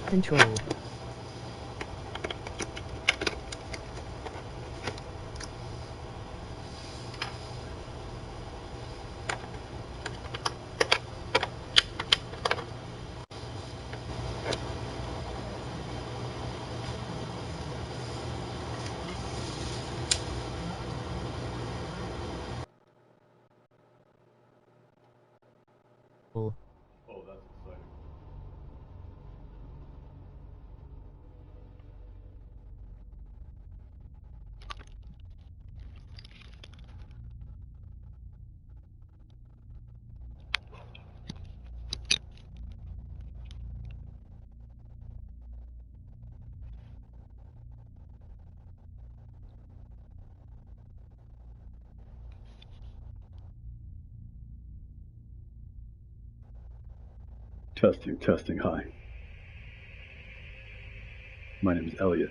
Control. Oh, that's exciting. Testing, testing, hi. My name is Elliot.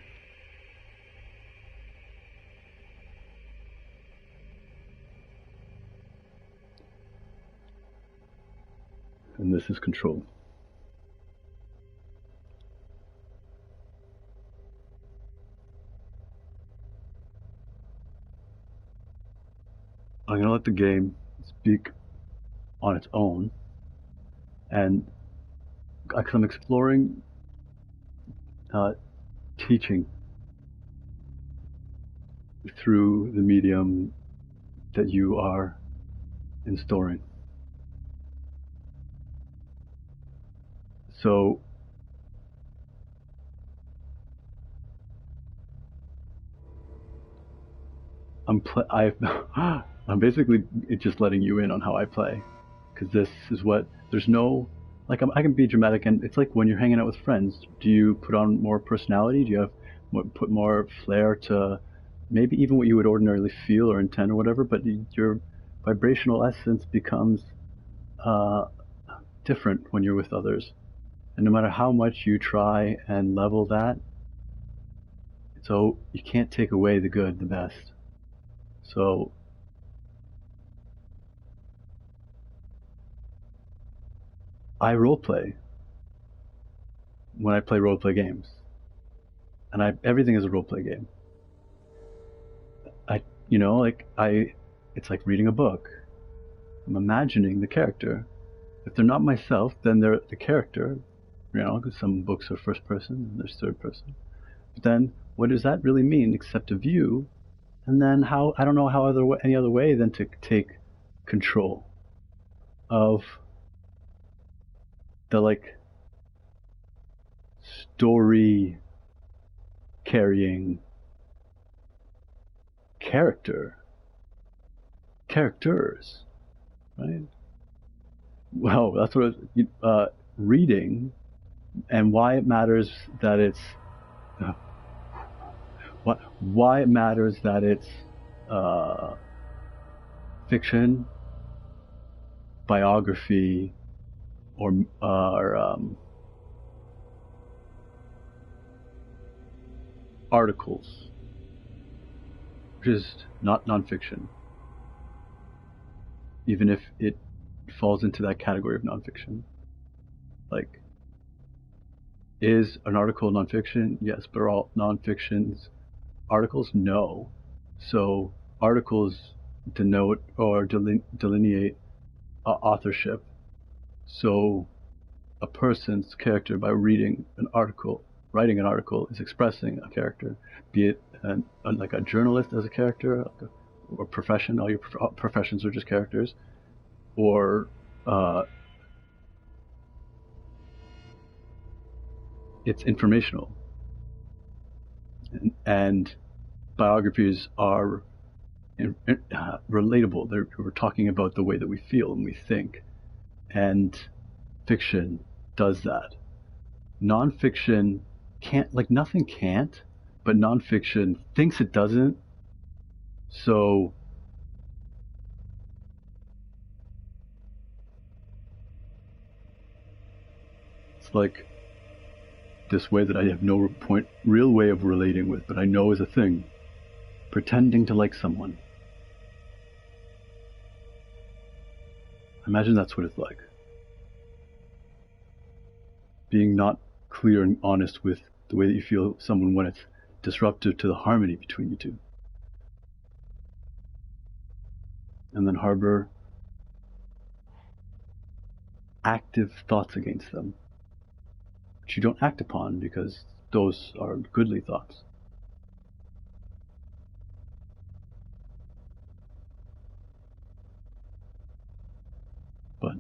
And this is Control. I'm gonna let the game speak on its own, and because I'm exploring teaching through the medium that you are in storing. So I'm basically just letting you in on how I play, because this is what there's no like I can be dramatic, and it's like when you're hanging out with friends. Do you put on more personality? Do you have put more flair to maybe even what you would ordinarily feel or intend or whatever? But your vibrational essence becomes uh, different when you're with others, and no matter how much you try and level that, so you can't take away the good, the best. So I roleplay when I play roleplay games, and everything is a roleplay game. It's like reading a book. I'm imagining the character. If they're not myself, then they're the character. Because some books are first person and there's third person. But then, what does that really mean except a view? And then how? I don't know how any other way than to take control of the story carrying characters, right? Well, that's what reading, and why it matters that it's why it matters that it's fiction, biography, or articles, which is not nonfiction, even if it falls into that category of nonfiction. Like, is an article nonfiction? Yes, but are all nonfictions articles? No. So articles denote or delineate authorship. So a person's character, by writing an article, is expressing a character, be it like a journalist as a character, like or profession. All your professions are just characters, or uh, it's informational. And biographies are relatable. We're talking about the way that we feel and we think, and fiction does that. Nonfiction can't, like nothing can't, but nonfiction thinks it doesn't. So it's like this way that I have no real way of relating with, but I know is a thing. Pretending to like someone. Imagine that's what it's like. Being not clear and honest with the way that you feel someone when it's disruptive to the harmony between you two. And then harbor active thoughts against them, which you don't act upon because those are goodly thoughts. But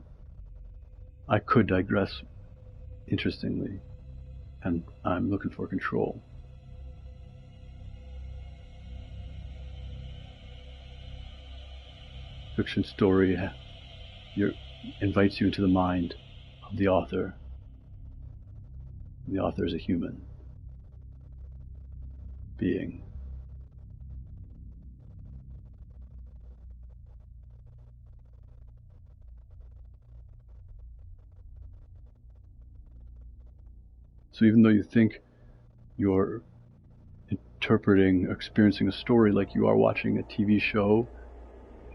I could digress interestingly, and I'm looking for control. Fiction story invites you into the mind of the author. The author is a human being. So even though you think you're interpreting, experiencing a story like you are watching a TV show,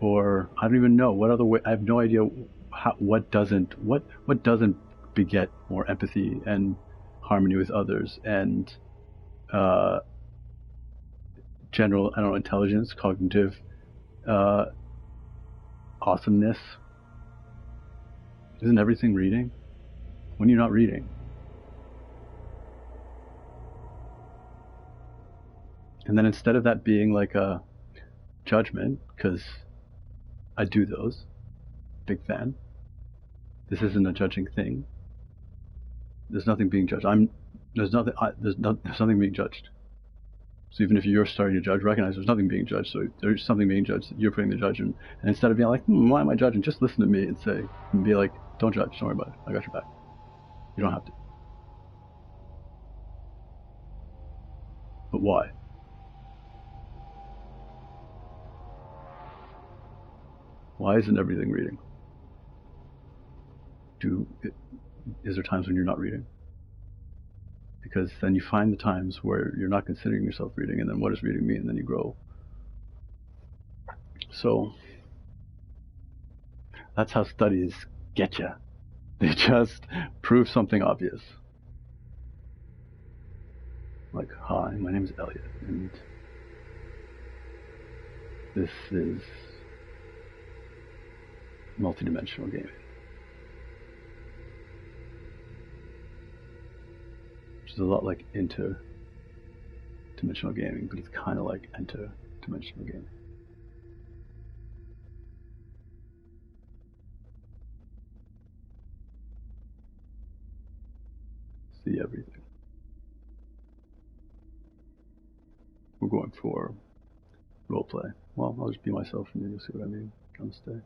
or I don't even know what other way. I have no idea what doesn't beget more empathy and harmony with others and general, I don't know, intelligence, cognitive awesomeness. Isn't everything reading? When you're not reading. And then instead of that being like a judgment, because I do those, big fan. This isn't a judging thing. There's nothing being judged. There's nothing being judged. So even if you're starting to judge, recognize there's nothing being judged. So there's something being judged. You're putting the judgment. And instead of being like, why am I judging? Just listen to me and be like, don't judge. Don't worry about it. I got your back. You don't have to. But why? Why isn't everything reading? Is there times when you're not reading? Because then you find the times where you're not considering yourself reading, and then what does reading mean? And then you grow. So that's how studies get you. They just prove something obvious. Like, hi, my name is Elliot, and this is multidimensional gaming. Which is a lot like interdimensional gaming, but it's kind of like interdimensional gaming. See everything. We're going for roleplay. Well, I'll just be myself and you'll see what I mean. Namaste.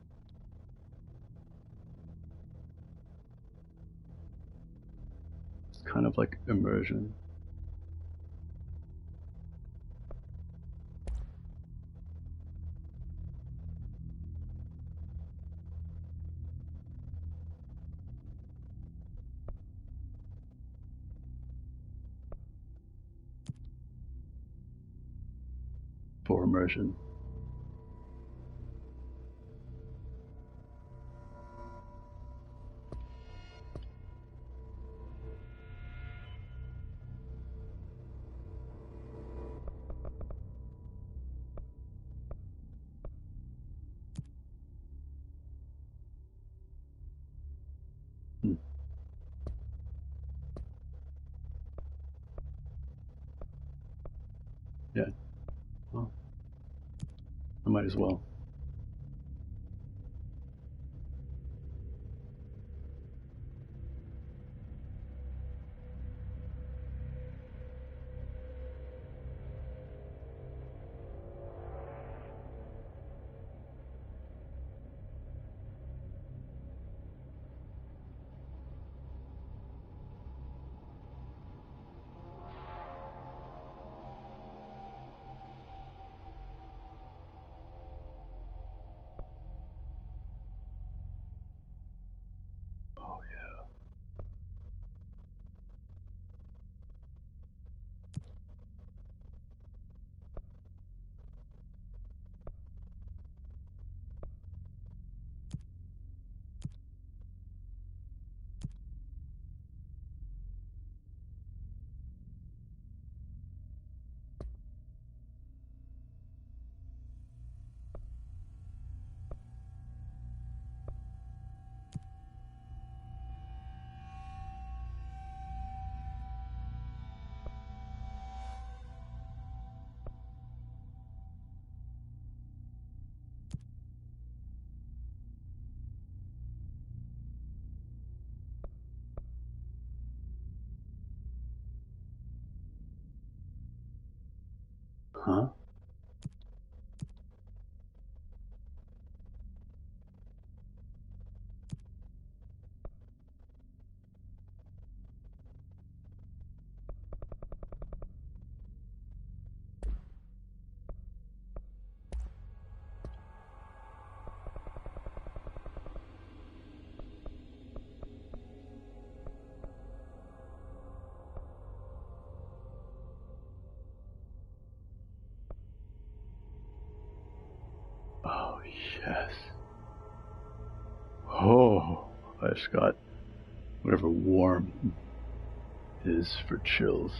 It's kind of like immersion. For immersion. Yeah. Well, I might as well. Oh yeah. Huh? Oh yes. Oh, I just got whatever warm is for chills.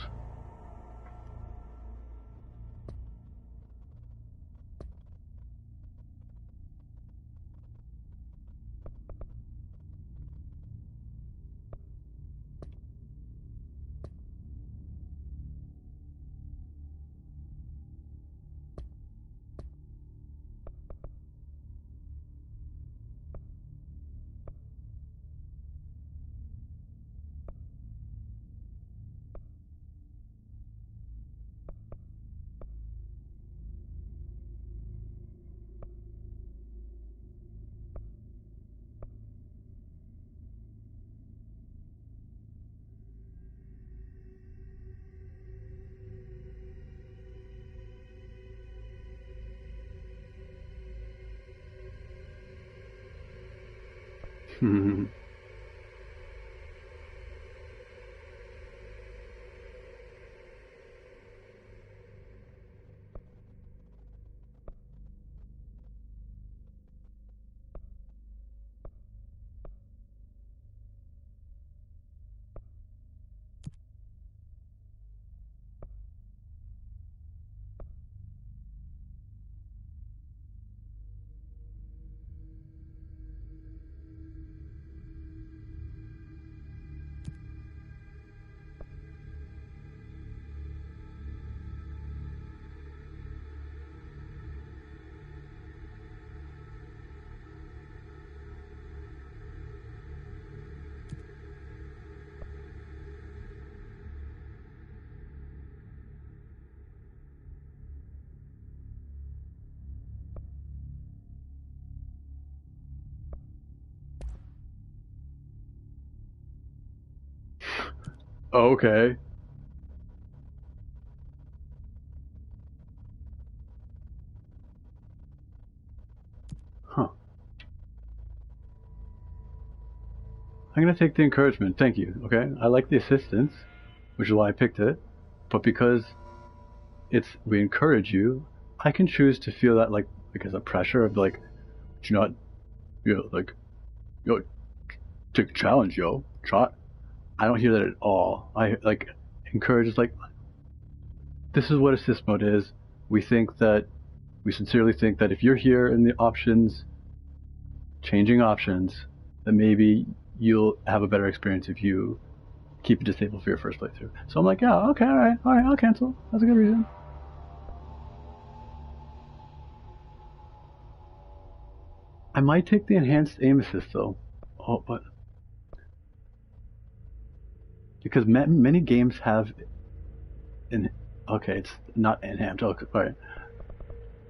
Okay. Huh. I'm gonna take the encouragement. Thank you. Okay. I like the assistance, which is why I picked it. But because we encourage you, I can choose to feel that like as a pressure of like, do not, like, yo, take a challenge, yo, try. I don't hear that at all. I like encourage is like, this is what assist mode is. We think that we sincerely think that if you're here in the options, changing options, then maybe you'll have a better experience if you keep it disabled for your first playthrough. So I'm like, yeah, okay, all right, I'll cancel. That's a good reason. I might take the enhanced aim assist though. Oh, but because many games have okay, it's not enhanced. Okay, all right.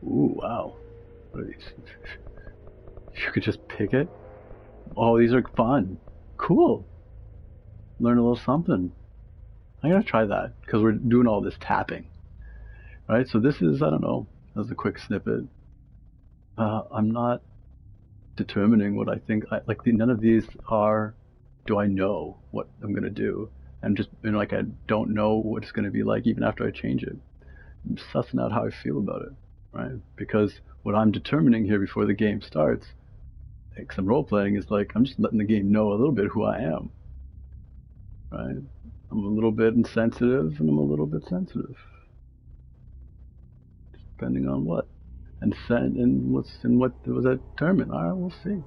Ooh, wow. What are these? You could just pick it. Oh, these are fun. Cool. Learn a little something. I'm gonna try that because we're doing all this tapping, right? So this is, I don't know, as a quick snippet. I'm not determining what I think. None of these are. Do I know what I'm gonna do? I'm just, like, I don't know what it's gonna be like even after I change it. I'm sussing out how I feel about it, right? Because what I'm determining here before the game starts, like some role playing, is like I'm just letting the game know a little bit who I am, right? I'm a little bit insensitive and I'm a little bit sensitive, depending on what, and what was that determined. All right, we'll see.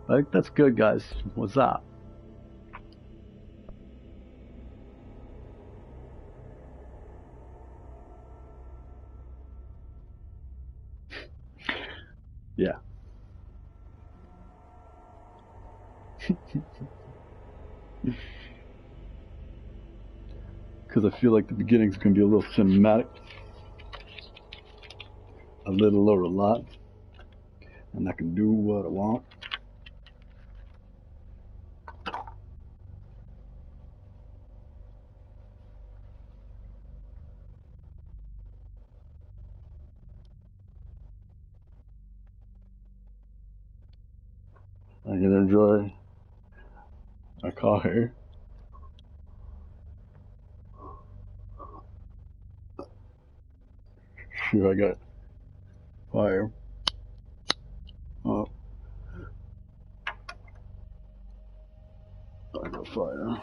Like, that's good, guys. What's up? Yeah. Because I feel like the beginning's going to be a little cinematic, a little or a lot, and I can do what I want. I can enjoy a car. Sure, I got fire. Oh, I got fire.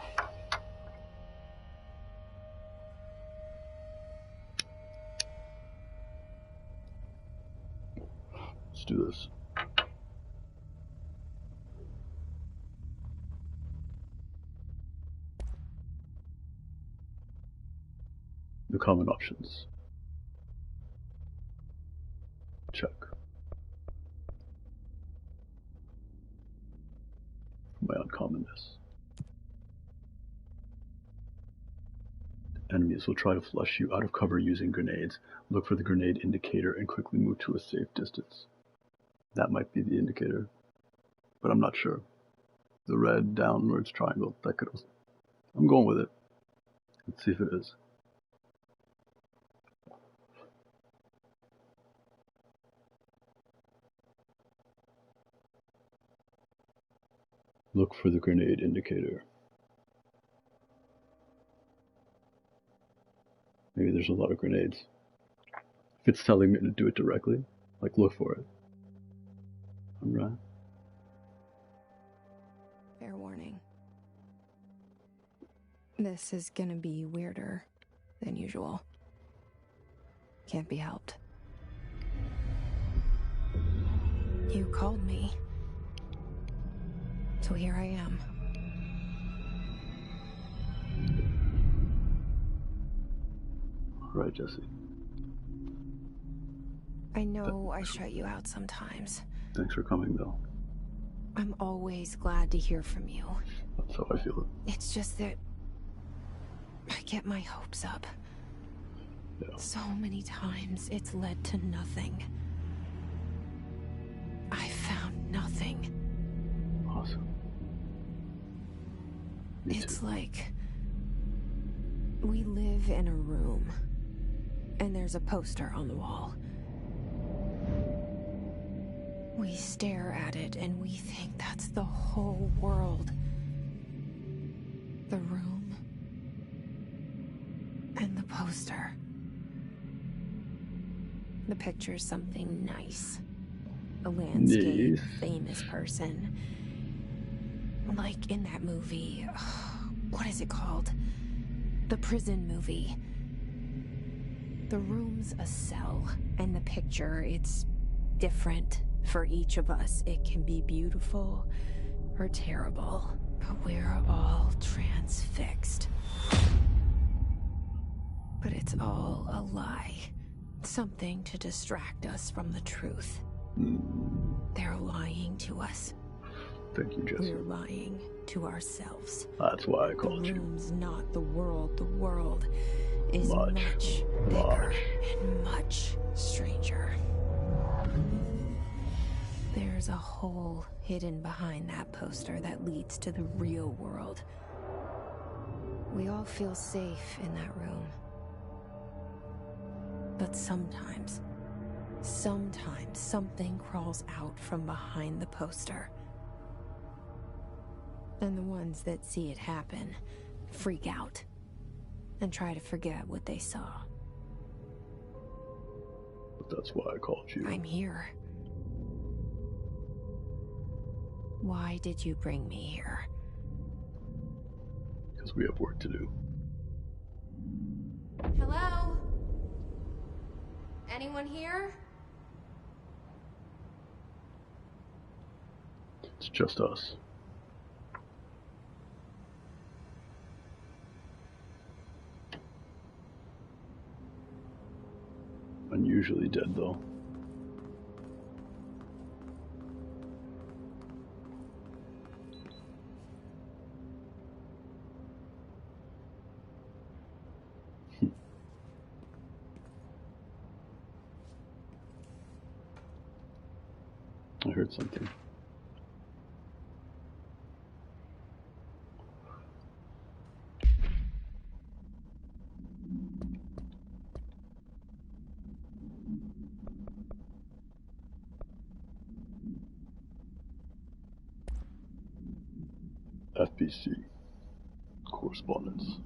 Let's do this. The common options. Check. My uncommonness. Enemies will try to flush you out of cover using grenades. Look for the grenade indicator and quickly move to a safe distance. That might be the indicator, but I'm not sure. The red downwards triangle, that could. I'm going with it. Let's see if it is. Look for the grenade indicator. Maybe there's a lot of grenades. If it's telling me to do it directly, like, look for it. I'm right. Fair warning. This is gonna be weirder than usual. Can't be helped. You called me. So here I am. Right, Jesse. I know I shut you out sometimes. Thanks for coming, though. I'm always glad to hear from you. That's how I feel it. It's just that I get my hopes up. Yeah. So many times it's led to nothing. I found nothing. Awesome. It's like we live in a room and there's a poster on the wall. We stare at it and we think that's the whole world. The room and the poster. The picture's something nice. A landscape, famous person. Like in that movie, what is it called? The prison movie. The room's a cell, and the picture, it's different for each of us. It can be beautiful or terrible, but we're all transfixed. But it's all a lie. Something to distract us from the truth. They're lying to us. Thank you, Jesse. We're lying to ourselves. That's why I called the you. room's not the world. The world is Much bigger and much stranger. There's a hole hidden behind that poster that leads to the real world. We all feel safe in that room. But sometimes something crawls out from behind the poster. And the ones that see it happen freak out and try to forget what they saw. But that's why I called you. I'm here. Why did you bring me here? Because we have work to do. Hello? Anyone here? It's just us. Unusually dead, though. I heard something. FBC. Correspondence.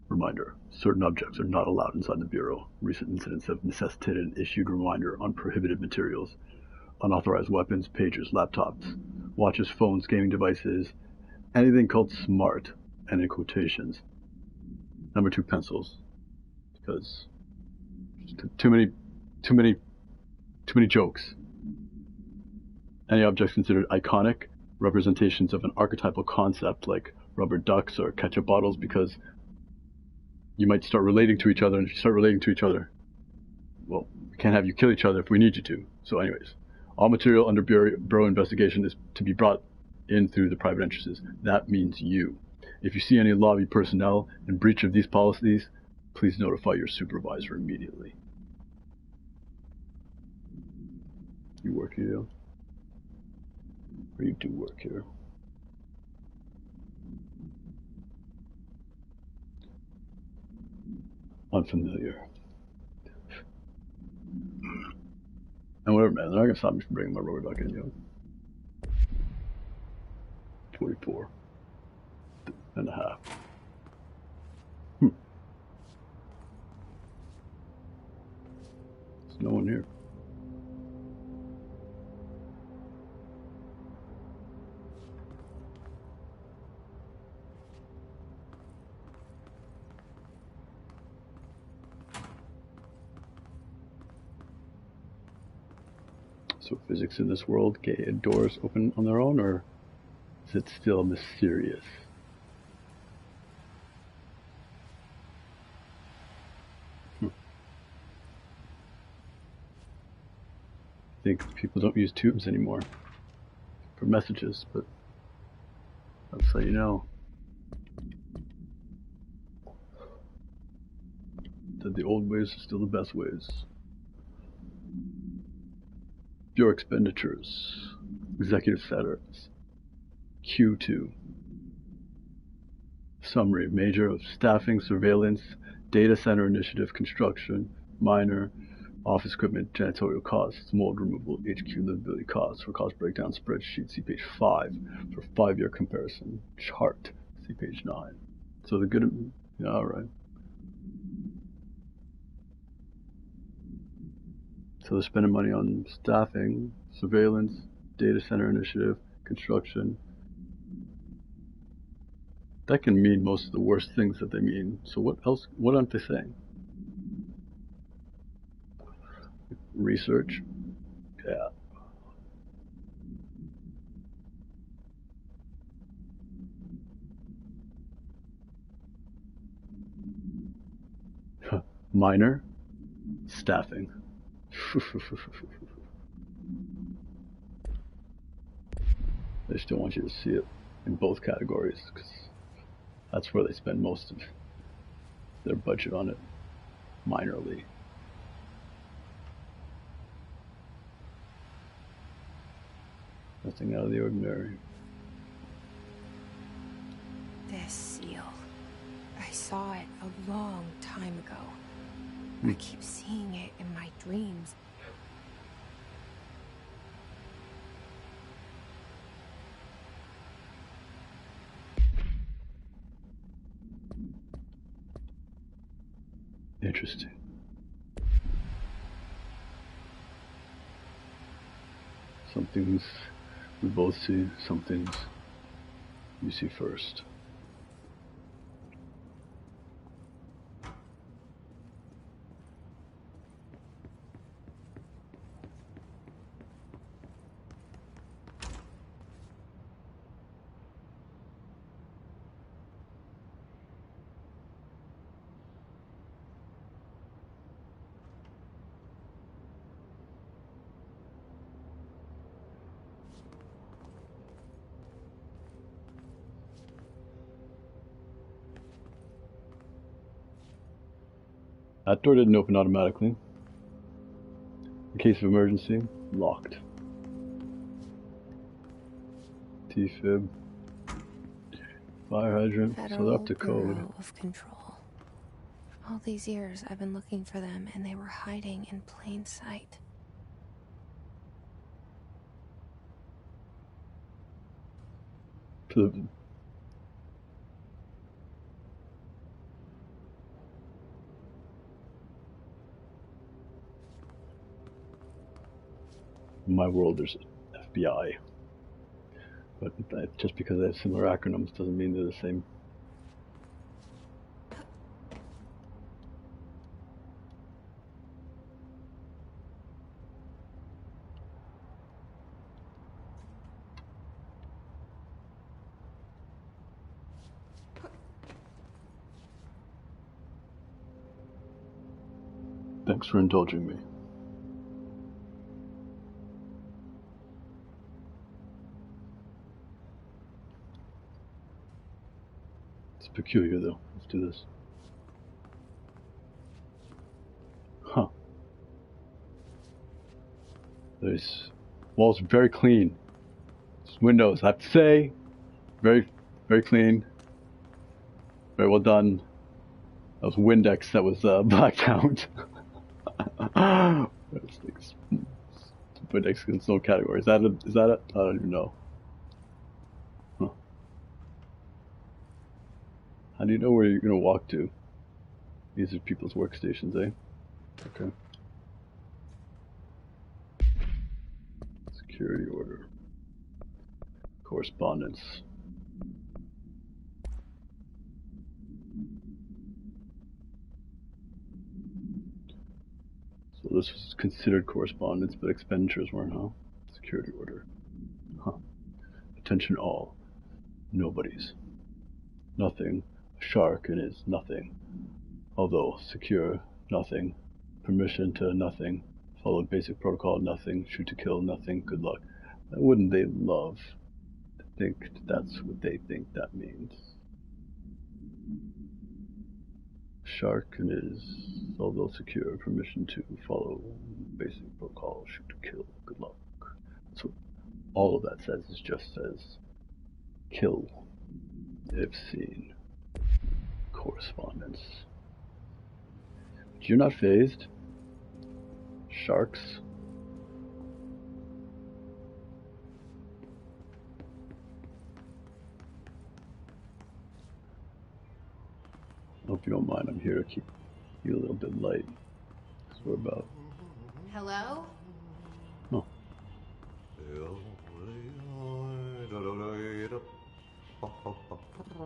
Reminder. Certain objects are not allowed inside the Bureau. Recent incidents have necessitated an issued reminder on prohibited materials. Unauthorized weapons, pagers, laptops, watches, phones, gaming devices, anything called smart, and in quotations. Number 2, pencils. Because too many jokes. Any objects considered iconic, representations of an archetypal concept like rubber ducks or ketchup bottles, because you might start relating to each other, and if you start relating to each other, well, we can't have you kill each other if we need you to. So anyways, all material under Bureau investigation is to be brought in through the private entrances. That means you. If you see any lobby personnel in breach of these policies, please notify your supervisor immediately. You work here? Or you do work here? Unfamiliar. And whatever, man, they're not gonna stop me from bringing my rubber duck in, yo. 24 and a half. There's no one here. So physics in this world, doors open on their own, or is it still mysterious? I think people don't use tubes anymore for messages, but that's how you know that the old ways are still the best ways. Your expenditures, executive status, Q2. Summary, major of staffing, surveillance, data center initiative, construction, minor, office equipment, janitorial costs, mold removal, HQ livability costs. For cost breakdown spreadsheet, see page 5. For 5-year comparison chart, see page 9. So the good, yeah, alright. So they're spending money on staffing, surveillance, data center initiative, construction. That can mean most of the worst things that they mean. So what else? What aren't they saying? Research. Yeah. Minor. Staffing. They still want you to see it in both categories because that's where they spend most of their budget on it, minorly. Nothing out of the ordinary. This seal. I saw it a long time ago. I keep seeing it in my dreams. Interesting. Some things we both see, some things you see first. That door didn't open automatically. In case of emergency, locked. T-fib. Fire hydrant, so they're up to code. Bureau of Control. All these years I've been looking for them and they were hiding in plain sight. In my world, there's FBI. But just because they have similar acronyms doesn't mean they're the same. Thanks for indulging me. It's peculiar though. Let's do this. Huh. There's walls are very clean. There's windows, I have to say, very, very clean. Very well done. That was Windex that was blacked out. Windex in no category. Is that it? I don't even know. Huh. How do you know where you're gonna walk to? These are people's workstations, eh? Okay. Security order. Correspondence. So this was considered correspondence, but expenditures weren't, huh? Security order. Huh. Attention all. Nobodies. Nothing. A shark and is nothing. Although secure, nothing. Permission to nothing. Followed basic protocol, nothing. Shoot to kill, nothing. Good luck. Wouldn't they love to think that's what they think that means? Shark and is, although secure, permission to follow basic protocol, shoot to kill, good luck. So all of that says is just says kill if seen. Correspondence. But you're not phased. Sharks. I hope you don't mind. I'm here to keep you a little bit light. That's what we're about. Hello? Oh.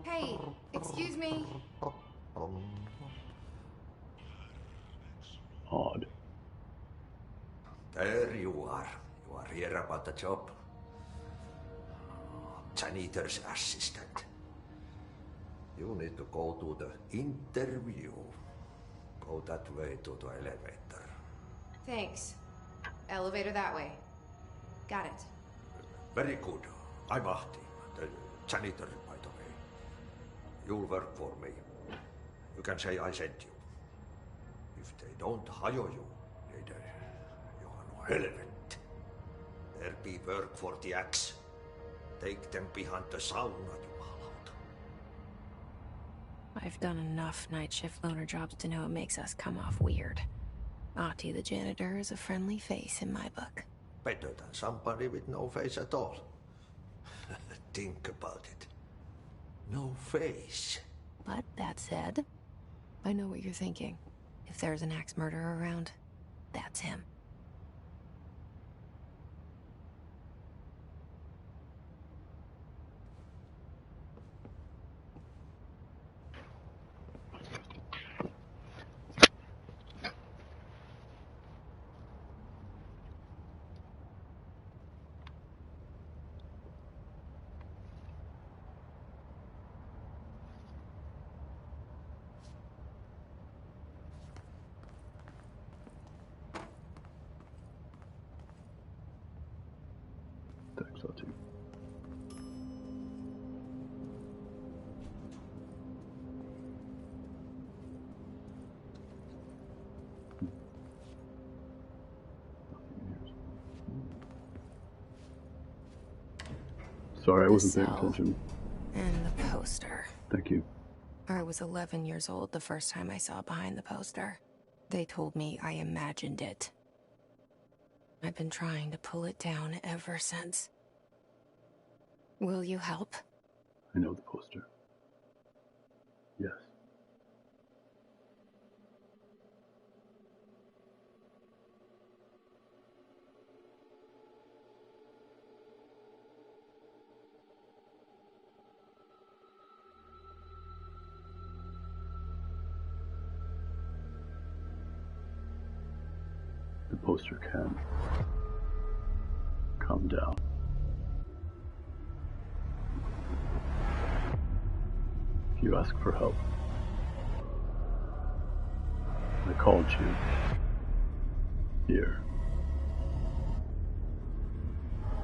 Hey, excuse me. Odd. There you are. You are here about the job. Janitor's assistant. You need to go to the interview. Go that way to the elevator. Thanks. Elevator that way. Got it. Very good. I'm Ahti, the janitor, by the way. You'll work for me. You can say I sent you. If they don't hire you, they you are no helvet. There be work for the axe. Take them behind the sauna, jumalauta. I've done enough night shift loner jobs to know it makes us come off weird. Ahti the janitor is a friendly face in my book. Better than somebody with no face at all. Think about it. No face. But that said, I know what you're thinking. If there's an axe murderer around, that's him. Thanks, Ahti. Sorry, I wasn't paying attention. And the poster. Thank you. I was 11 years old the first time I saw behind the poster. They told me I imagined it. I've been trying to pull it down ever since. Will you help? I know the poster. Yes. The poster can come down. If you ask for help, I called you here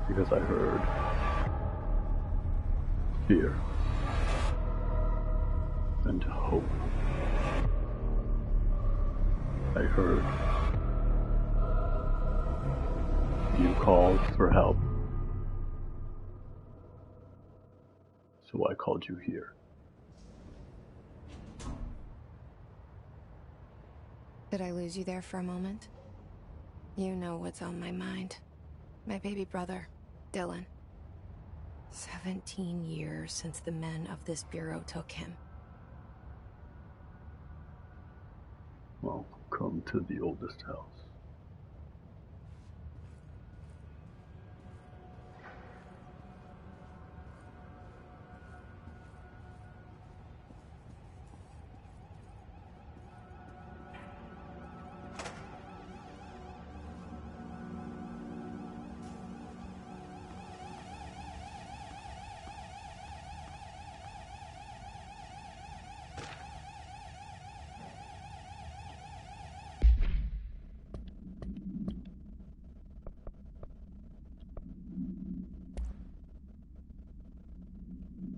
because I heard fear and hope. I heard you called for help, so I called you here. Did I lose you there for a moment? You know what's on my mind. My baby brother, Dylan. 17 years since the men of this bureau took him. Welcome to the oldest house.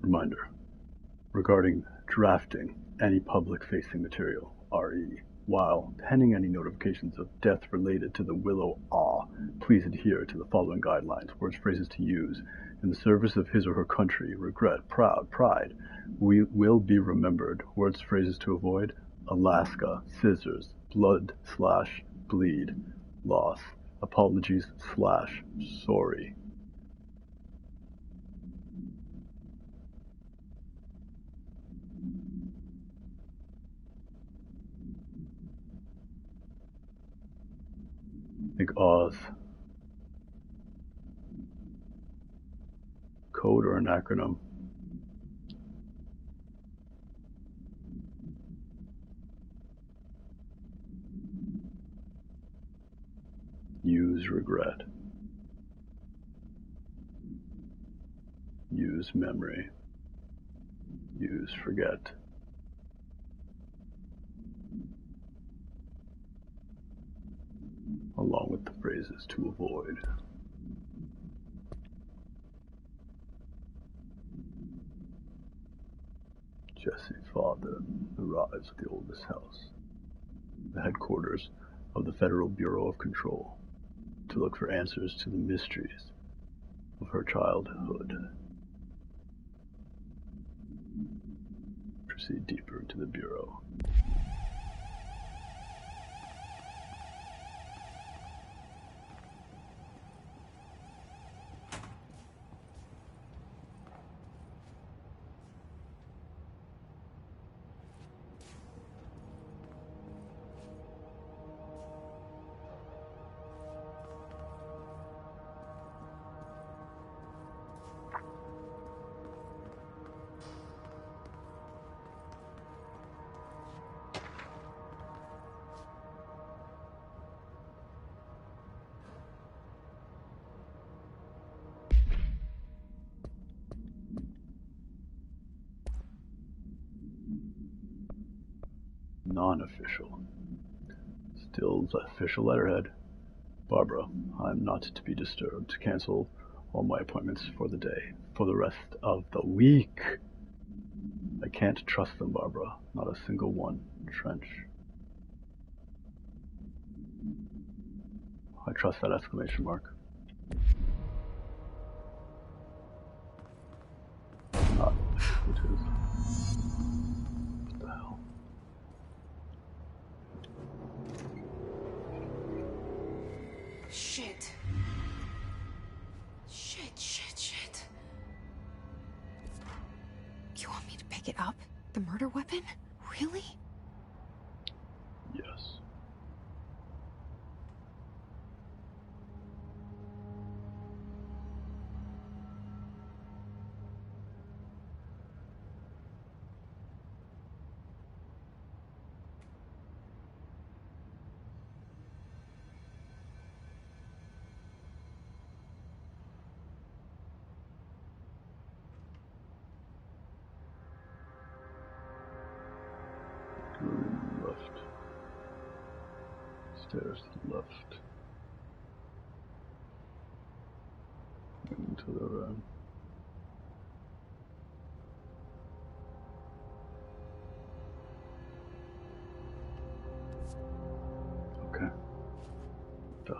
Reminder regarding drafting any public-facing material, RE, while penning any notifications of death related to the Willow Awe, please adhere to the following guidelines, words, phrases to use in the service of his or her country, regret, proud, pride, we will be remembered, words, phrases to avoid, Alaska, scissors, blood / bleed, loss, apologies / sorry. Big Oz. Code or an acronym? Use regret. Use memory. Use forget. Alone. along with the phrases to avoid. Jesse's father arrives at the oldest house, the headquarters of the Federal Bureau of Control, to look for answers to the mysteries of her childhood. Proceed deeper into the Bureau. Non-official. Still official letterhead. Barbara, I'm not to be disturbed. Cancel all my appointments for the day, for the rest of the week. I can't trust them, Barbara. Not a single one. Trench. I trust that exclamation mark. Not it is. What the hell? Shit. Shit. You want me to pick it up? The murder weapon? Really? Yes. Room left. Stairs left. Into the room. Okay. Duh.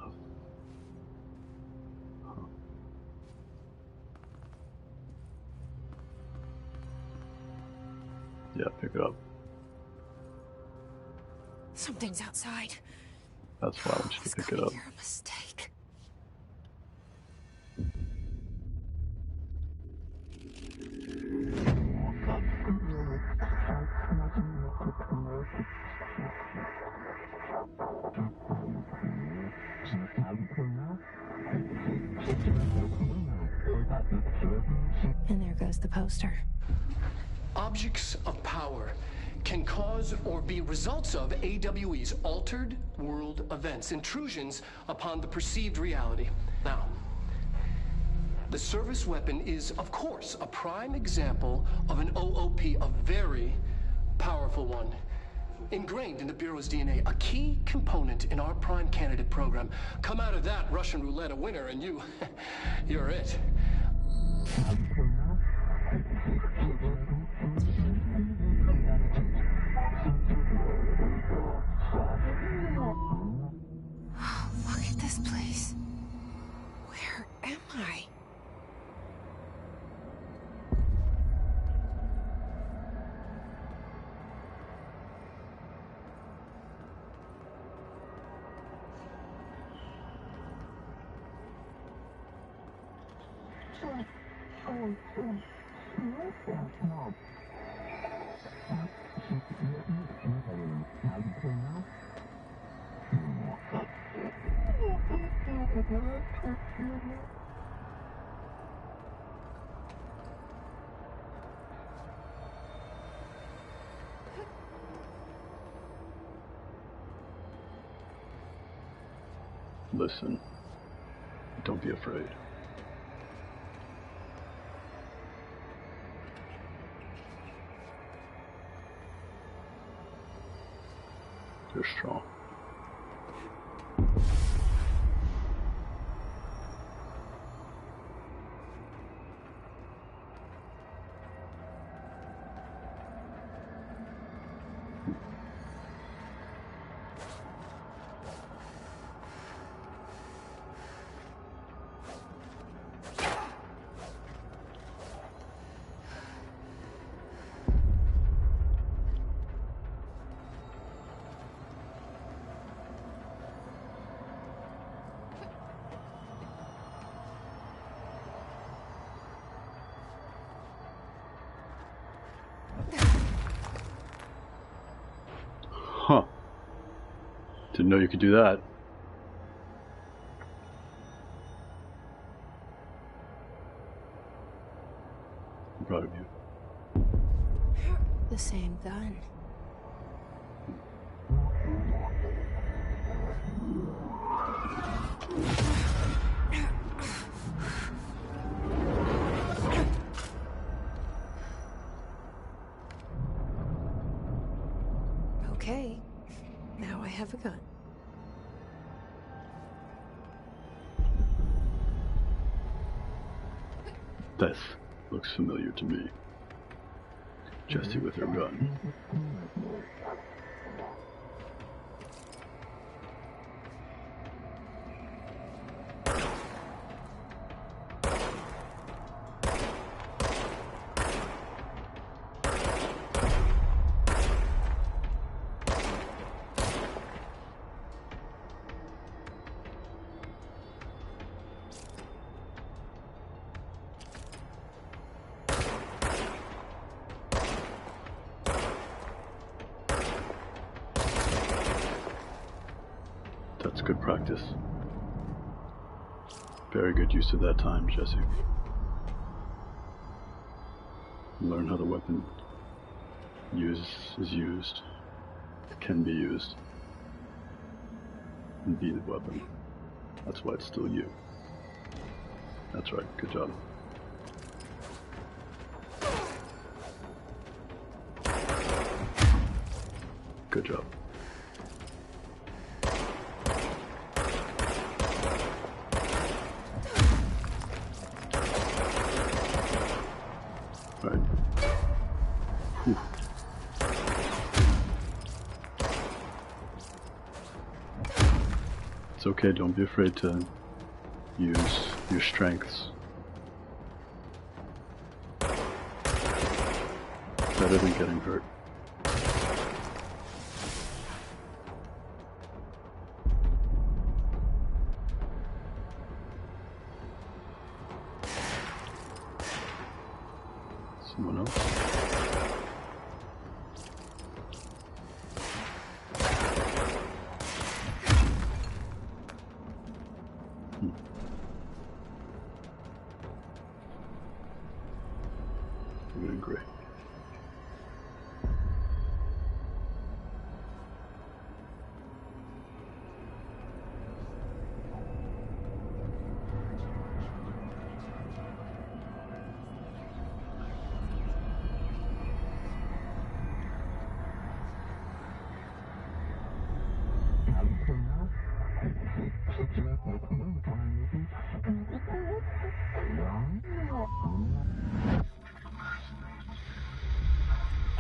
Huh. Yeah, pick it up. Something's outside. That's why I want you to pick it up. You're a mistake. And there goes the poster. Objects of power can cause or be results of AWE's altered world events, intrusions upon the perceived reality. Now, the service weapon is, of course, a prime example of an OOP, a very powerful one. Ingrained in the Bureau's DNA, a key component in our prime candidate program. Come out of that Russian roulette a winner and you're it. Look at this place. Where am I? Listen. Don't be afraid. You're strong. Didn't know you could do that. I'm proud of you. The same gun. Okay, now I have a gun. This looks familiar to me. Jessie with her gun. That's good practice. Very good use of that time, Jessie. Learn how the weapon is used, can be used, and be the weapon. That's why it's still you. That's right, good job. Good job. Right. Whew. It's okay, don't be afraid to use your strengths. Better than getting hurt. Someone else? You're doing great.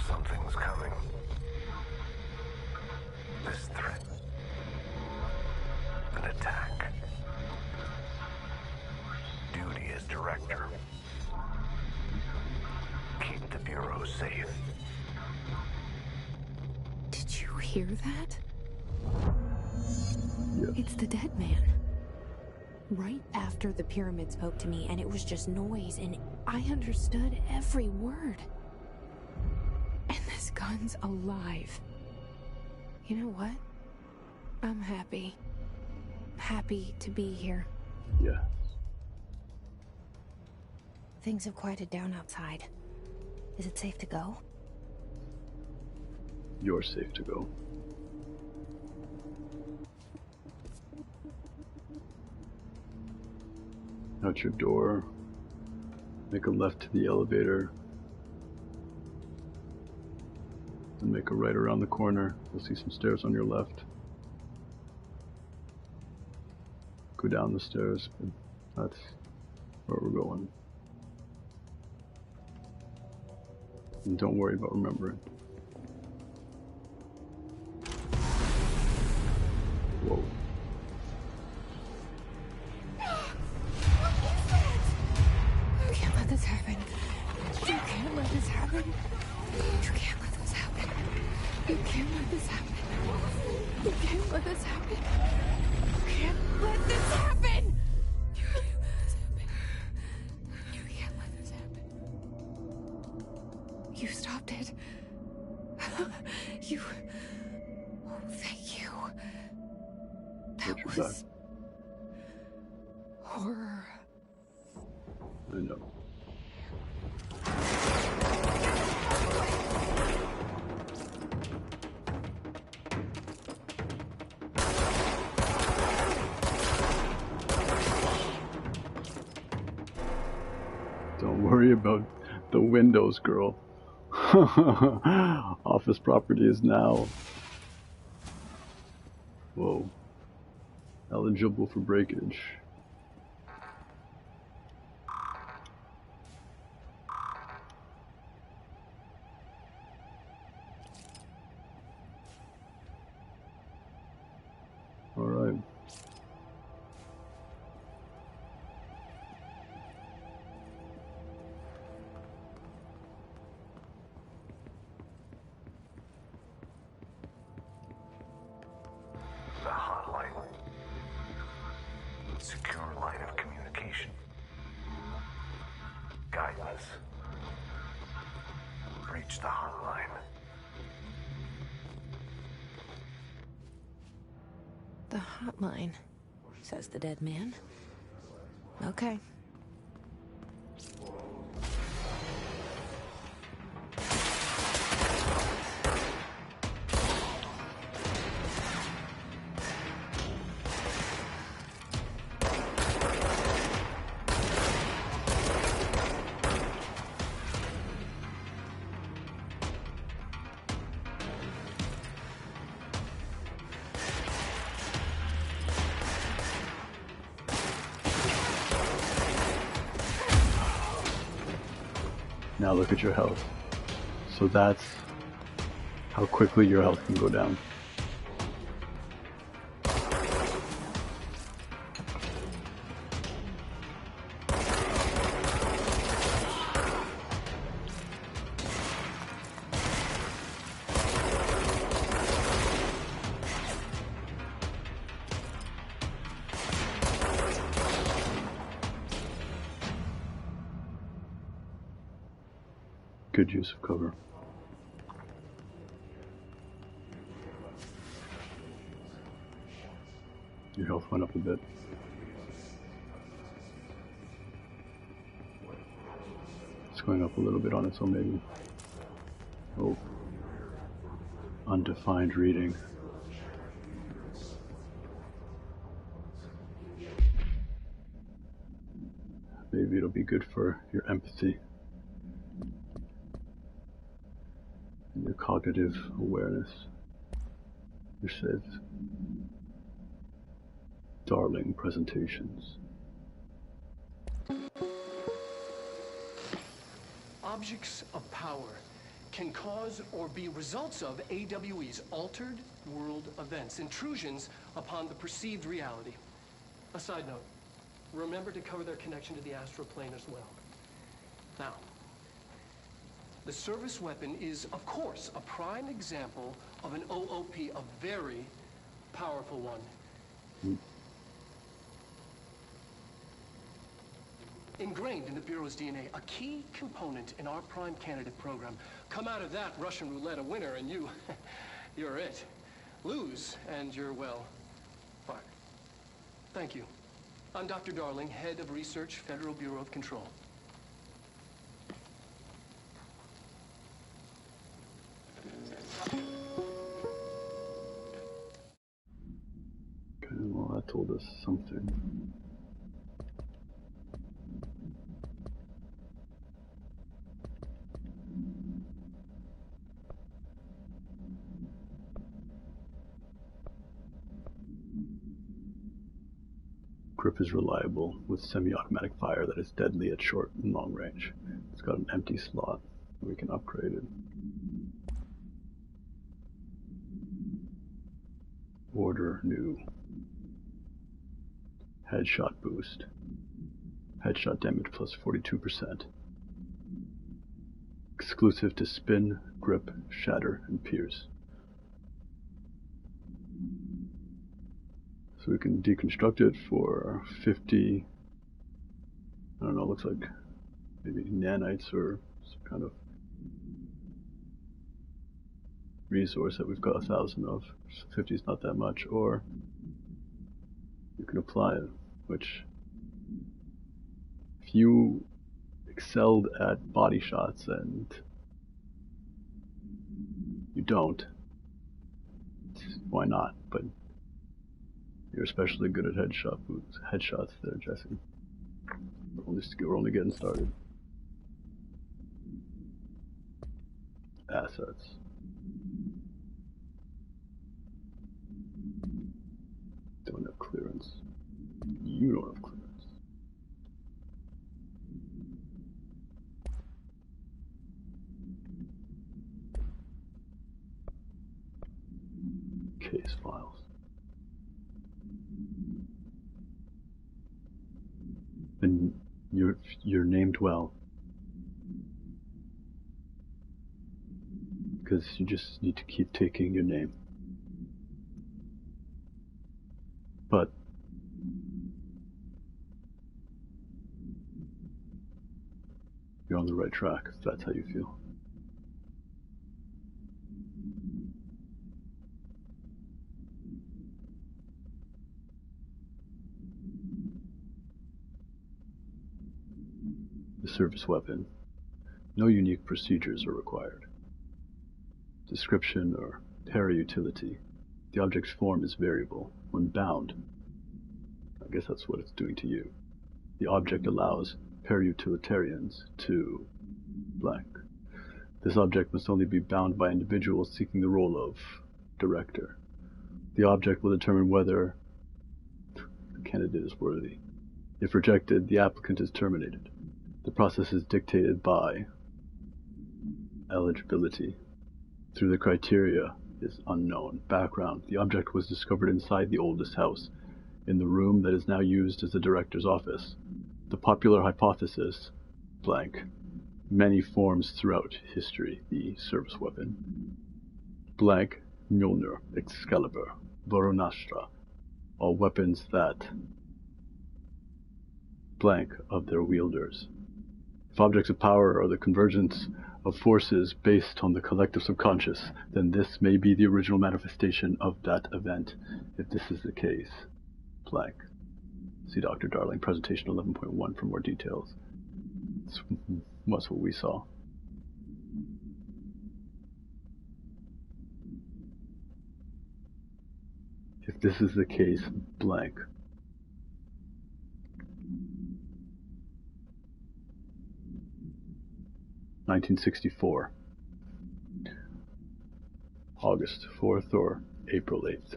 Something's coming. This threat. An attack. Duty as director. Keep the Bureau safe. Did you hear that? Yeah. It's the dead man. Right after the pyramid spoke to me, and it was just noise, and I understood every word. And this gun's alive. You know what? I'm happy. Happy to be here. Yeah. Things have quieted down outside. Is it safe to go? You're safe to go. Out your door. Make a left to the elevator. Then make a right around the corner. You'll see some stairs on your left. Go down the stairs. That's where we're going. And don't worry about remembering. Whoa. You can't let this happen. You can't let this happen. You can't let this happen. You can't let this happen. You can't let this happen. You can't let this happen. You can't let this happen. You can't let this happen. You stopped it. You. Oh, thank you. Get your was horror. I know. Don't worry about the windows, girl. Office property is now. Whoa. Eligible for breakage. Alright. The hotline. Secure line of communication. Guidance. Reach the hotline. The hotline, says the dead man. Okay. Now look at your health. So that's how quickly your health can go down. Good use of cover. Your health went up a bit. It's going up a little bit on its own, maybe. Oh. Undefined reading. Maybe it'll be good for your empathy. Your cognitive awareness. You're saved. Darling presentations. Objects of power can cause or be results of AWE's altered world events, intrusions upon the perceived reality. A side note, remember to cover their connection to the astral plane as well. Now, the service weapon is, of course, a prime example of an OOP, a very powerful one. Ingrained in the Bureau's DNA, a key component in our prime candidate program. Come out of that Russian roulette a winner and you're it. Lose and you're, well, fired. Thank you. I'm Dr. Darling, Head of Research, Federal Bureau of Control. Okay, well, that told us something. Grip is reliable with semi-automatic fire that is deadly at short and long range. It's got an empty slot. We can upgrade it. Order new. Headshot boost. Headshot damage plus 42%. Exclusive to spin, grip, shatter, and pierce. So we can deconstruct it for 50, I don't know, looks like maybe nanites or some kind of resource that we've got 1,000 of. 50 is not that much, or you can apply it, which, if you excelled at body shots and you don't, why not? But you're especially good at headshots there, Jesse. We're only getting started. Assets. Don't have clearance. You don't have clearance. Case files. And you're named well. Because you just need to keep taking your name. But you're on the right track, if that's how you feel. The service weapon. No unique procedures are required. Description or para-utility. The object's form is variable. When bound, I guess that's what it's doing to you. The object allows para-utilitarians to blank. This object must only be bound by individuals seeking the role of director. The object will determine whether the candidate is worthy. If rejected, the applicant is terminated. The process is dictated by eligibility. Through the criteria is unknown. Background. The object was discovered inside the oldest house, in the room that is now used as the director's office. The popular hypothesis, blank, many forms throughout history, the service weapon. Blank, Mjolnir, Excalibur, Varunastra, all weapons that blank of their wielders. If objects of power are the convergence of forces based on the collective subconscious, then this may be the original manifestation of that event. If this is the case, blank. See Dr. Darling, presentation 11.1 for more details. That's what we saw. If this is the case, blank. (1964) August 4th or April 8th.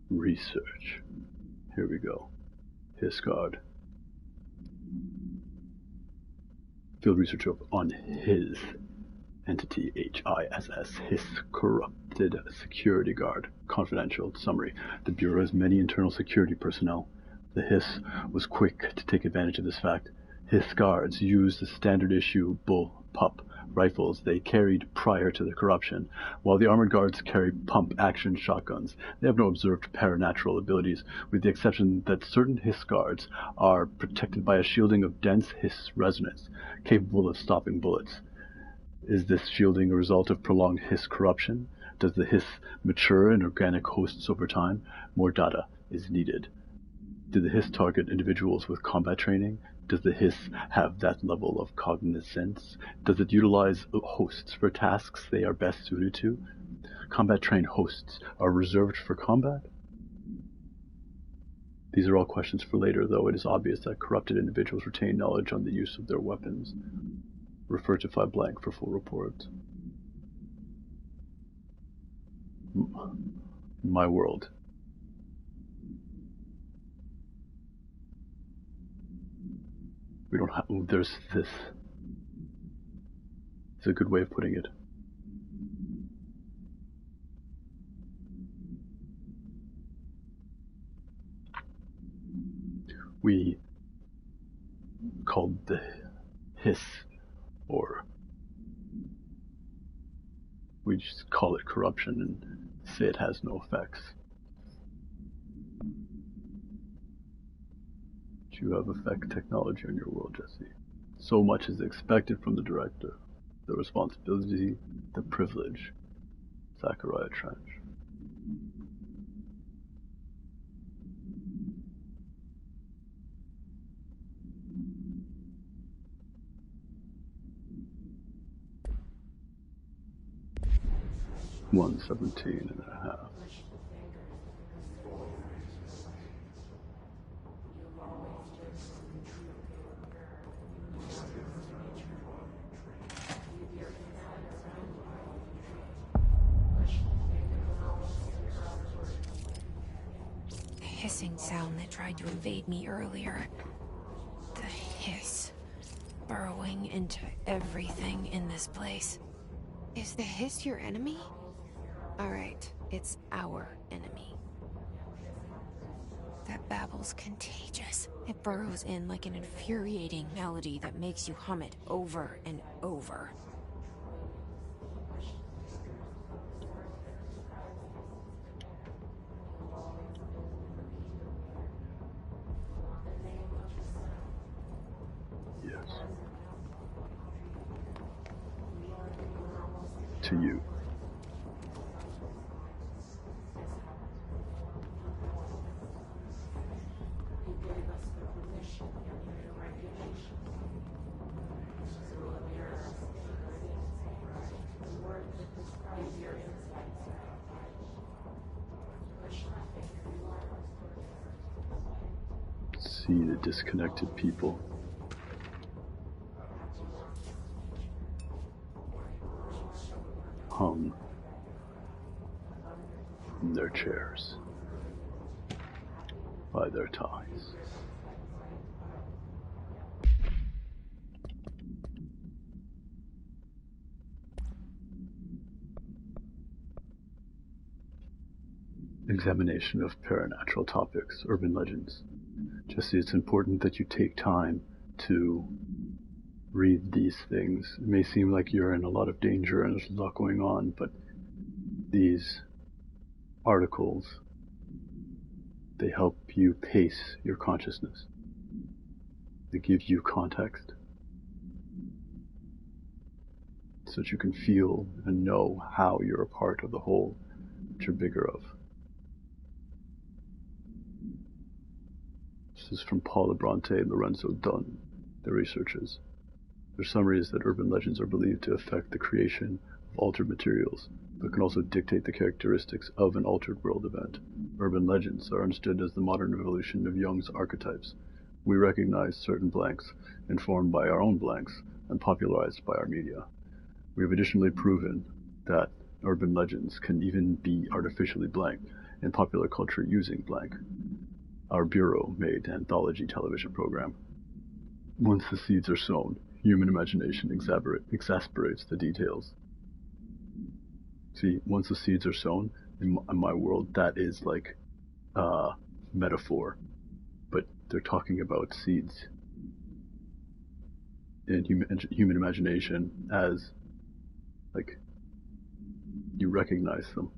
Research. Here we go. Hiscard. Field research on his entity, HISS, his corrupted security guard. Confidential summary. The Bureau has many internal security personnel. The HISS was quick to take advantage of this fact. HISS guards used the standard issue bull-pup rifles they carried prior to the corruption, while the armored guards carry pump-action shotguns. They have no observed paranatural abilities, with the exception that certain HISS guards are protected by a shielding of dense HISS resonance, capable of stopping bullets. Is this shielding a result of prolonged HISS corruption? Does the HISS mature in organic hosts over time? More data is needed. Do the HISS target individuals with combat training? Does the HISS have that level of cognizance? Does it utilize hosts for tasks they are best suited to? Combat-trained hosts are reserved for combat? These are all questions for later, though it is obvious that corrupted individuals retain knowledge on the use of their weapons. Refer to file blank for full report. My world. We don't have, there's this. It's a good way of putting it. We called the HISS, or we just call it corruption and say it has no effects. You have effect technology on your world, Jesse. So much is expected from the director. The responsibility, the privilege. Zachariah Trench. $117.5. The hissing sound that tried to invade me earlier. The hiss. Burrowing into everything in this place. Is the hiss your enemy? Alright, it's our enemy. That babble's contagious. It burrows in like an infuriating melody that makes you hum it over and over. Yes. To you. See the disconnected people. Hung in their chairs by their ties. Examination of paranatural topics, urban legends. Jesse, it's important that you take time to read these things. It may seem like you're in a lot of danger and there's a lot going on, but these articles, they help you pace your consciousness. They give you context so that you can feel and know how you're a part of the whole that you're bigger of. This is from Paul Labronte and Lorenzo Dunn, the researchers. Their summary is that urban legends are believed to affect the creation of altered materials, but can also dictate the characteristics of an altered world event. Urban legends are understood as the modern evolution of Jung's archetypes. We recognize certain blanks, informed by our own blanks, and popularized by our media. We have additionally proven that urban legends can even be artificially blank in popular culture using blank. Our bureau made anthology television program. Once the seeds are sown, human imagination exasperates the details. See, once the seeds are sown, in my world, that is like a metaphor. But they're talking about seeds in human imagination as, like, you recognize them.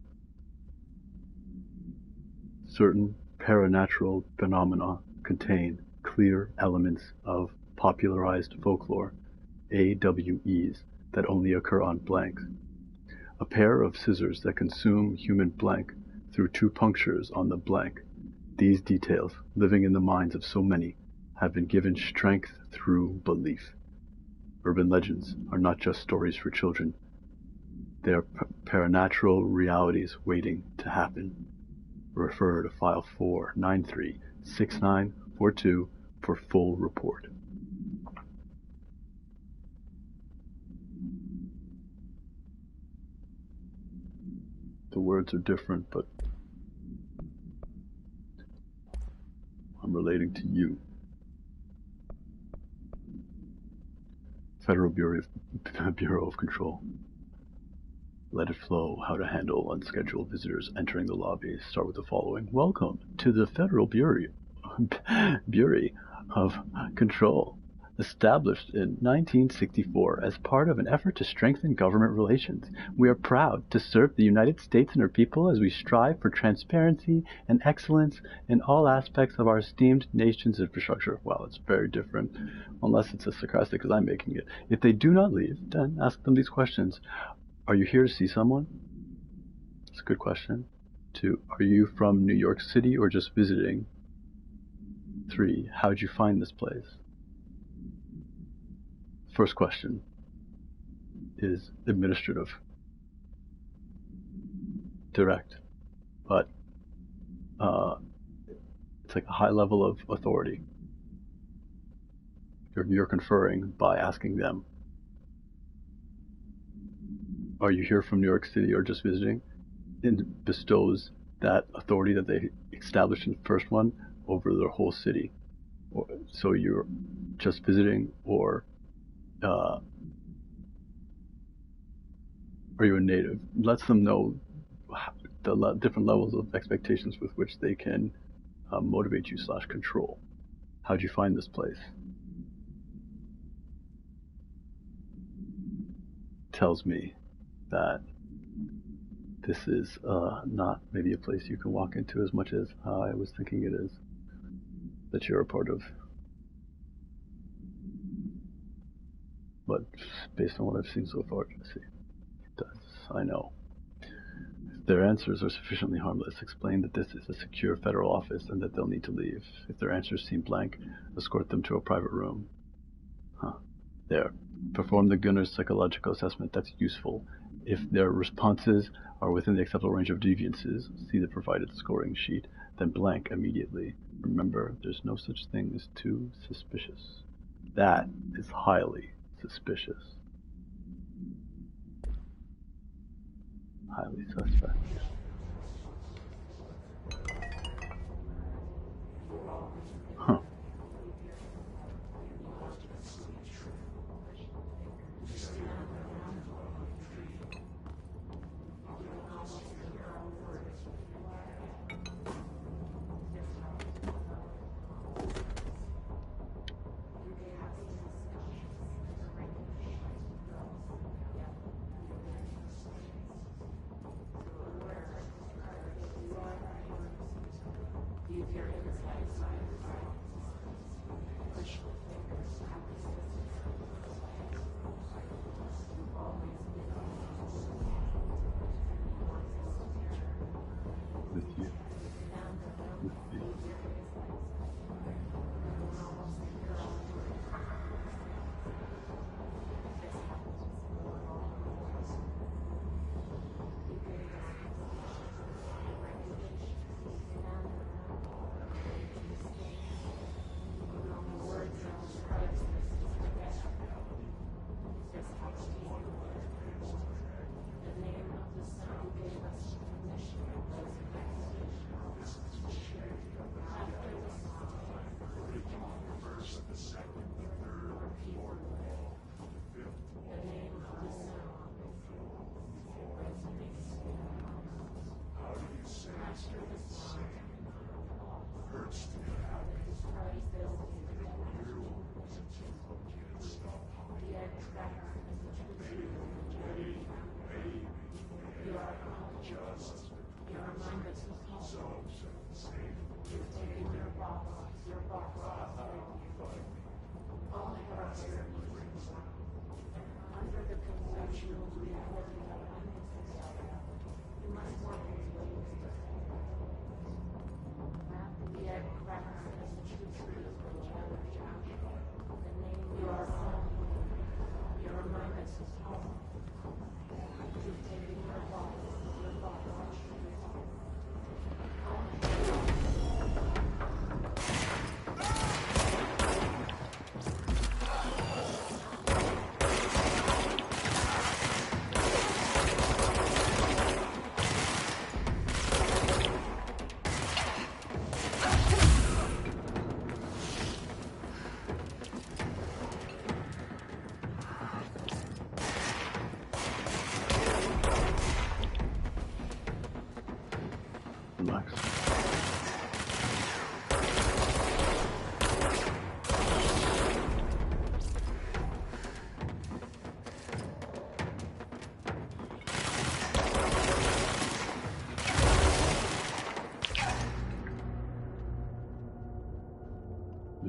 Certain paranatural phenomena contain clear elements of popularized folklore, AWEs, that only occur on blanks. A pair of scissors that consume human blank through 2 punctures on the blank. These details, living in the minds of so many, have been given strength through belief. Urban legends are not just stories for children. They are paranatural realities waiting to happen. Refer to file 4936942 for full report. The words are different, but I'm relating to you. Federal Bureau of Control. Let it flow. How to handle unscheduled visitors entering the lobby. Start with the following. Welcome to the Federal Bureau of Control. Established in 1964 as part of an effort to strengthen government relations, we are proud to serve the United States and her people as we strive for transparency and excellence in all aspects of our esteemed nation's infrastructure. Wow, it's very different, unless it's as sarcastic as I'm making it. If they do not leave, then ask them these questions. Are you here to see someone? That's a good question. 2. Are you from New York City or just visiting? 3. How'd you find this place? First question is administrative, direct, but it's like a high level of authority. You're conferring by asking them. Are you here from New York City or just visiting? And bestows that authority that they established in the first one over their whole city. So you're just visiting, or are you a native? Lets them know the different levels of expectations with which they can motivate you / control. How'd you find this place? Tells me that this is not maybe a place you can walk into as much as I was thinking it is, that you're a part of. But based on what I've seen so far, Jesse, it does. I know. If their answers are sufficiently harmless, explain that this is a secure federal office and that they'll need to leave. If their answers seem blank, escort them to a private room. There. Perform the gunner's psychological assessment. That's useful. If their responses are within the acceptable range of deviances, see the provided scoring sheet, then blank immediately. Remember, there's no such thing as too suspicious. That is highly suspicious. Highly suspect. Huh. With you. With you.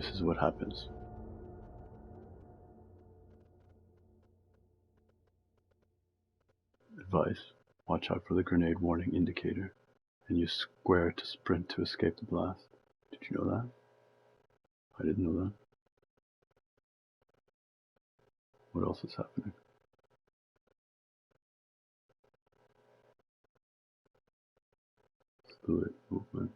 This is what happens. Advice: watch out for the grenade warning indicator, and use square to sprint to escape the blast. Did you know that? I didn't know that. What else is happening? Fluid movement.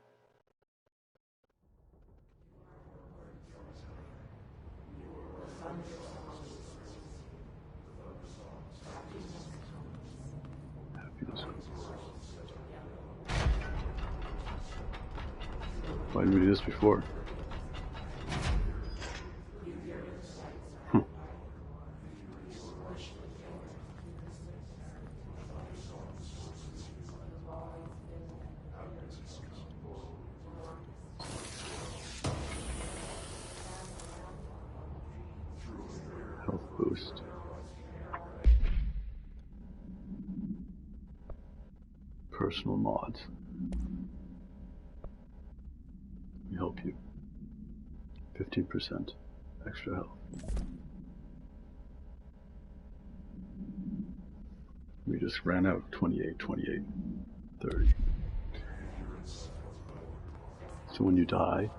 Happiness. Why didn't we do this before? Health boost. Personal mods. We help you. 15% extra health. We just ran out. 28, 28, 30. So when you die,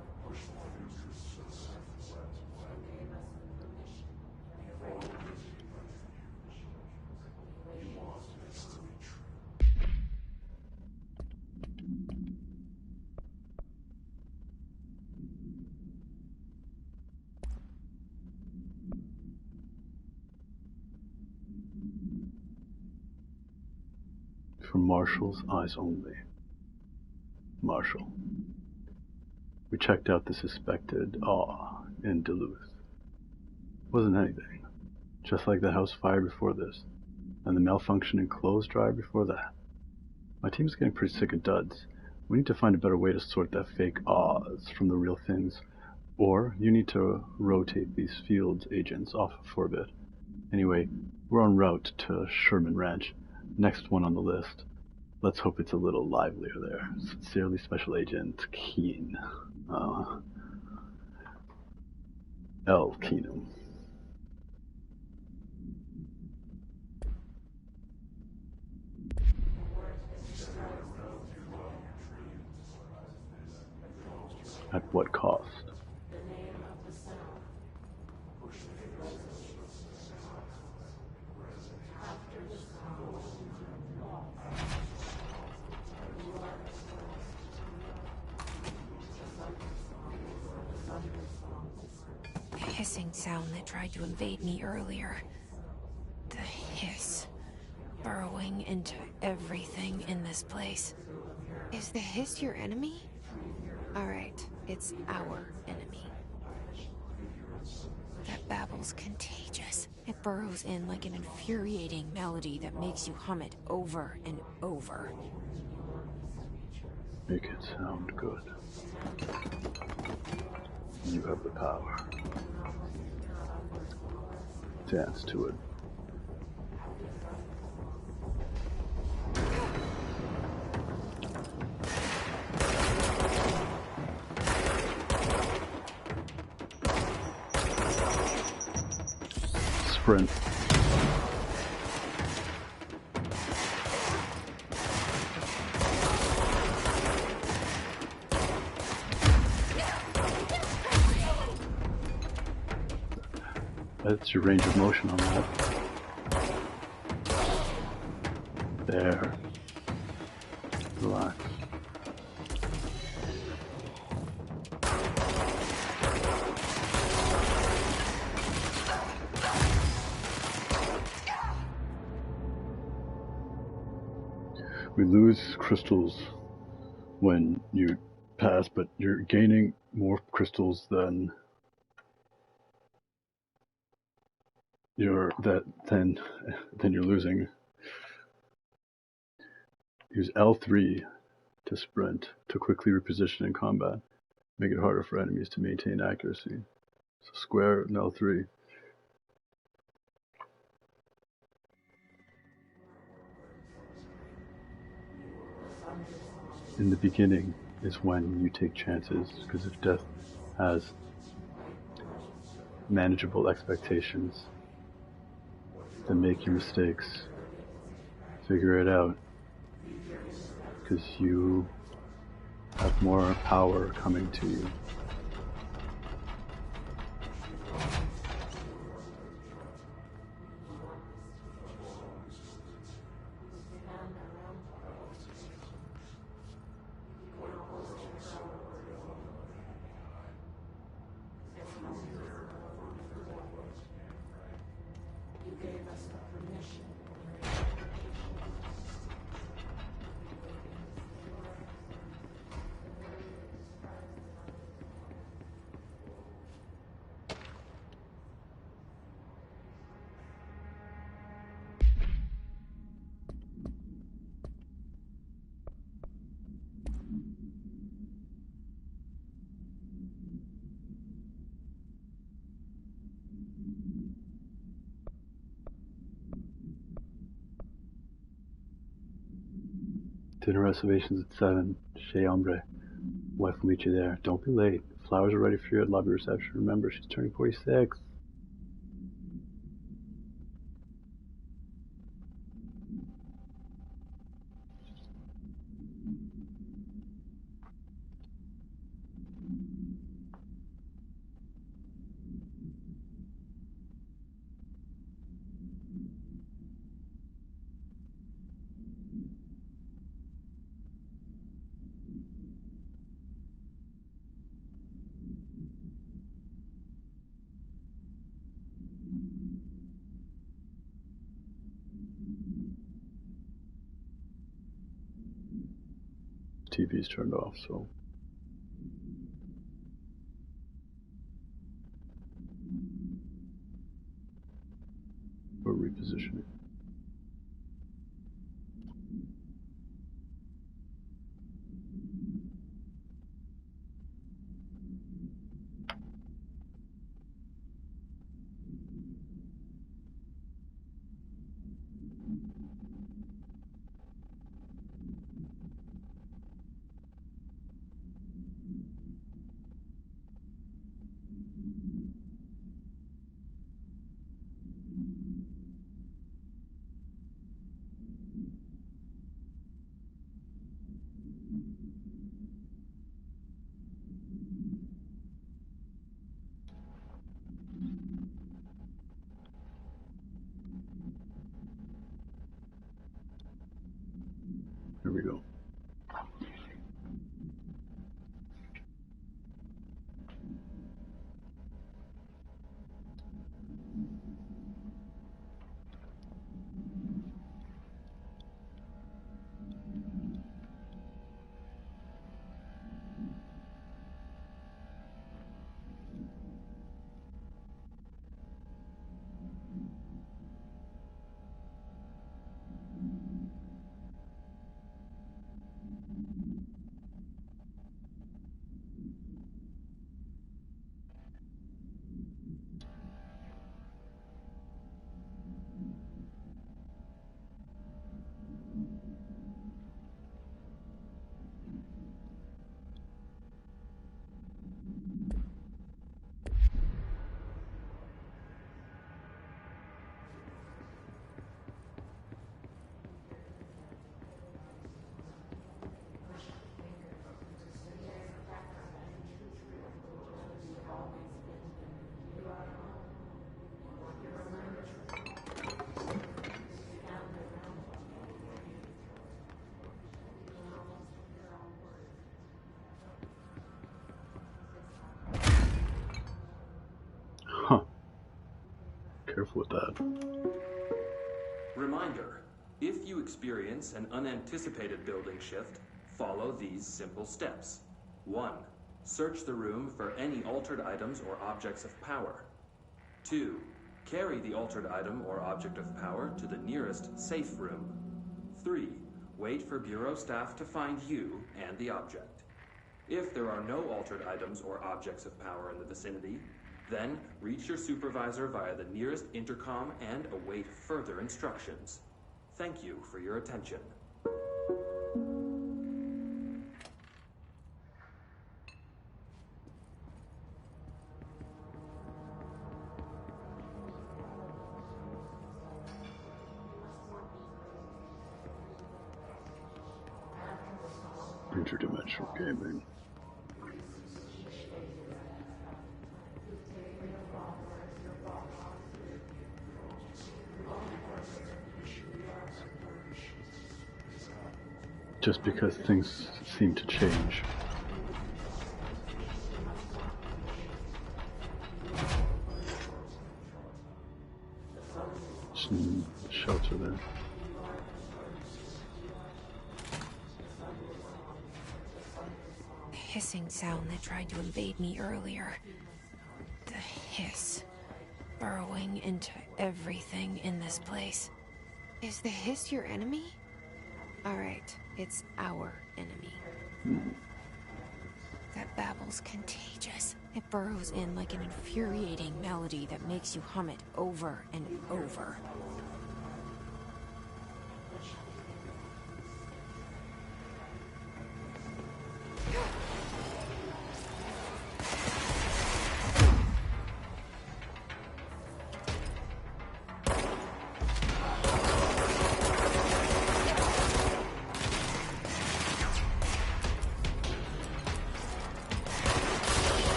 for Marshall's eyes only. Marshall. We checked out the suspected in Duluth. Wasn't anything. Just like the house fire before this, and the malfunctioning clothes dryer before that. My team's getting pretty sick of duds. We need to find a better way to sort that fake ahs from the real things, or you need to rotate these field agents off for a bit. Anyway, we're en route to Sherman Ranch, next one on the list. Let's hope it's a little livelier there. Sincerely, Special Agent Keen. L. Keenum. At what cost? The hissing sound that tried to invade me earlier. The hiss. Burrowing into everything in this place. Is the hiss your enemy? Alright, it's our enemy. That babble's contagious. It burrows in like an infuriating melody that makes you hum it over and over. Make it sound good. You have the power. Dance to it. Sprint. That's your range of motion on that. There. Relax. We lose crystals when you pass, but you're gaining more crystals than you're losing. Use L3 to sprint to quickly reposition in combat. Make it harder for enemies to maintain accuracy. So square and L3. In the beginning is when you take chances, because if death has manageable expectations, then make your mistakes. Figure it out, because you have more power coming to you. Dinner reservations at 7. Chez Ombre. Wife will meet you there. Don't be late. Flowers are ready for you at lobby reception. Remember, she's turning 46. TV's turned off, so we're repositioning. Here we go. Huh. Careful with that. Reminder, if you experience an unanticipated building shift, follow these simple steps. 1. Search the room for any altered items or objects of power. 2. Carry the altered item or object of power to the nearest safe room. 3. Wait for Bureau staff to find you and the object. If there are no altered items or objects of power in the vicinity, then reach your supervisor via the nearest intercom and await further instructions. Thank you for your attention. Interdimensional gaming. Just because things seem to change. Some shelter there. The hissing sound that tried to invade me earlier. The hiss. Burrowing into everything in this place. Is the hiss your enemy? Alright, it's our enemy. That babble's contagious. It burrows in like an infuriating melody that makes you hum it over and over.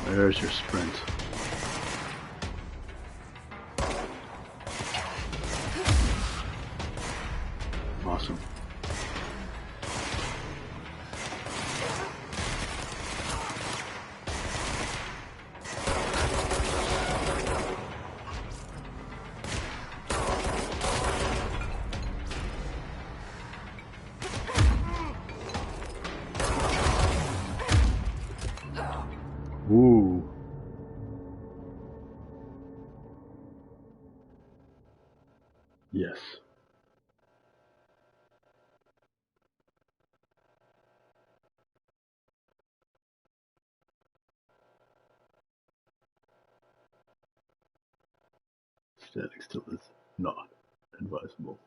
There's your sprint. Awesome. Ooh. Yes. Standing still is not advisable.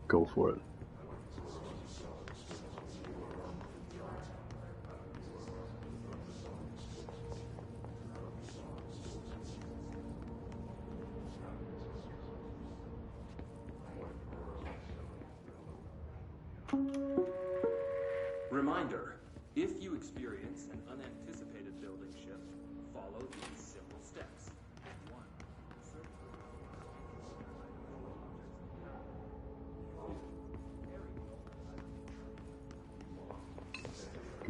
Go for it. Reminder, if you experience an unanticipated building shift, follow these simple steps. 1.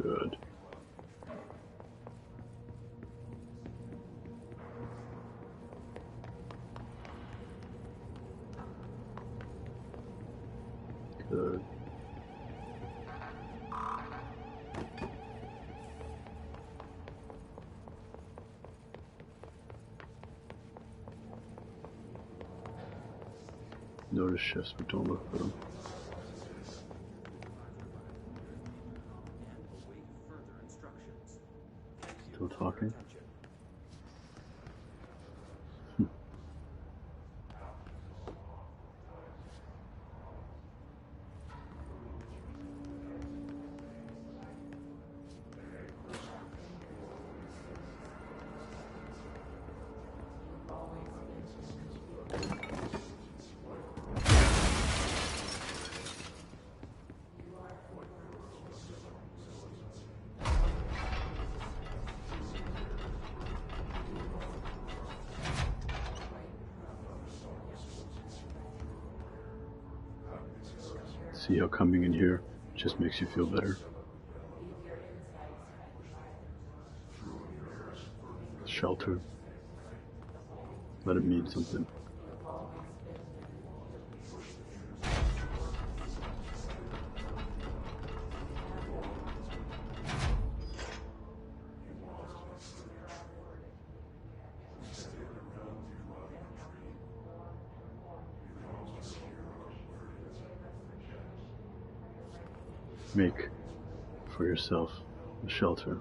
Good. Good. Notice shifts, but don't look for them. And await further instructions. Still talking? See how coming in here just makes you feel better. Shelter. Let it mean something. Make for yourself a shelter.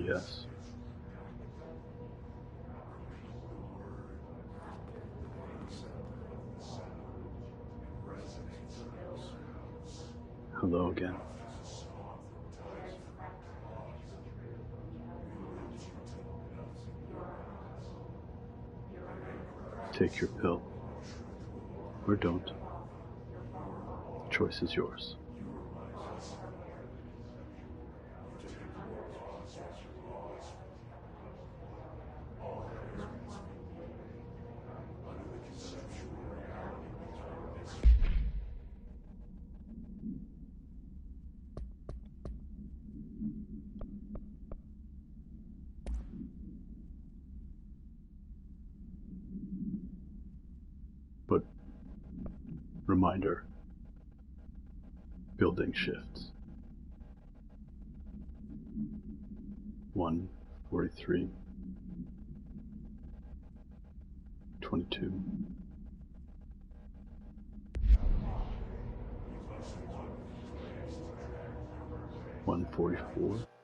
Yes. Hello again. Take your pill. Or don't. The choice is yours. But reminder, building shifts. 143, 22, 144.